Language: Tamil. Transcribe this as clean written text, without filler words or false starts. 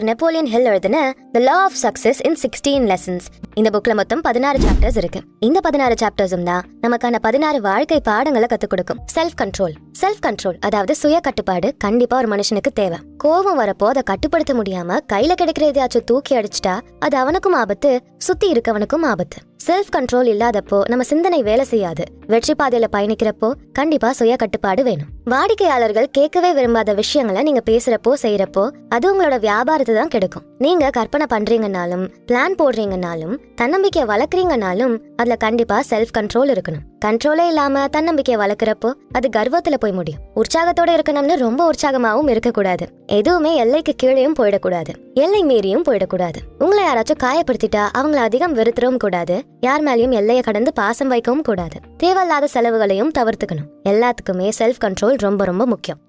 நெப்போலியன் ஹில் எழுதின the law of success in 16 lessons. இந்த புக்ல மொத்தம் 16 சாப்டர்ஸ் இருக்கு. இந்த 16 சாப்டர்ஸும் தான் நமக்கான 16 வாழ்க்கை பாடங்களை கத்துக் கொடுக்கும். செல்ஃப் கண்ட்ரோல் அதாவது சுய கட்டுப்பாடு கண்டிப்பா ஒரு மனுஷனுக்கு தேவை. கோபம் வரப்போ அதை கட்டுப்படுத்த முடியாம கையில கிடைக்கிற எதையாச்சும் தூக்கி அடிச்சிட்டா அது அவனுக்கும் ஆபத்து, சுத்தி இருக்கவனுக்கும் ஆபத்து. செல்ஃப் கண்ட்ரோல் இல்லாதப்போ நம்ம சிந்தனை வேலை செய்யாது. வெற்றி பாதையில பயணிக்கிறப்போ கண்டிப்பா சுய கட்டுப்பாடு வேணும். வாடிக்கையாளர்கள் கேட்கவே விரும்பாத விஷயங்களை நீங்க பேசுறப்போ செய்யறப்போ அது உங்களோட வியாபாரத்தை தான் கெடுக்கும். நீங்க கற்பனை பண்றீங்கன்னாலும் பிளான் போடுறீங்கன்னாலும் தன்னம்பிக்கையை வளர்க்குறீங்கன்னாலும் அதுல கண்டிப்பா செல்ஃப் கண்ட்ரோல் இருக்கணும். கண்ட்ரோலே இல்லாம தன்னம்பிக்கையை வளர்க்குறப்போ அது கர்வத்துல போய் முடியும். உற்சாகத்தோட இருக்கணும்னு ரொம்ப உற்சாகமாவும் இருக்கக்கூடாது. எதுவுமே எல்லைக்கு கீழேயும் போயிடக்கூடாது, எல்லை மீறியும் போயிடக்கூடாது. உங்களை யாராச்சும் காயப்படுத்திட்டா அவங்களை அதிகம் வெறுத்துறவும் கூடாது. யார் மேலேயும் எல்லையை கடந்து பாசம் வைக்கவும் கூடாது. தேவையில்லாத செலவுகளையும் தவிர்த்துக்கணும். எல்லாத்துக்குமே செல்ஃப் கண்ட்ரோல் ரொம்ப ரொம்ப முக்கியம்.